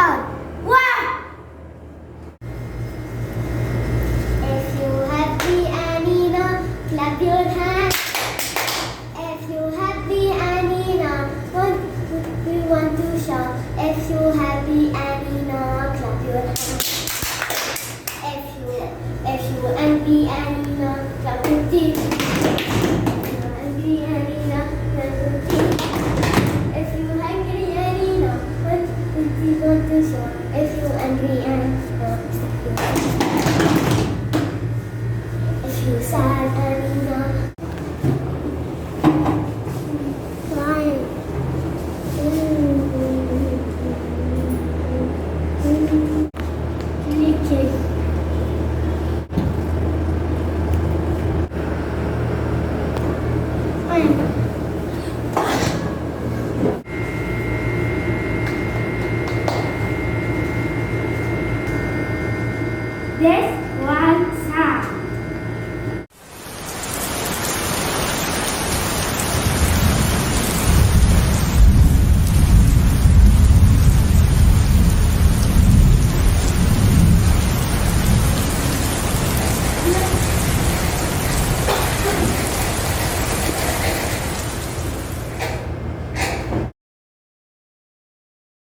shout, wow! If you happy Anina, clap your hands. If you happy Anina, what we want to shout? If you happy Anina, clap your hands. If you angry Anina, clap your teeth. If you angry Anina, clap your teeth. If you hungry Anina, what we want to shout? If you angry Anina, clap your teeth. If you sad Anina, cry. Lick. Yes.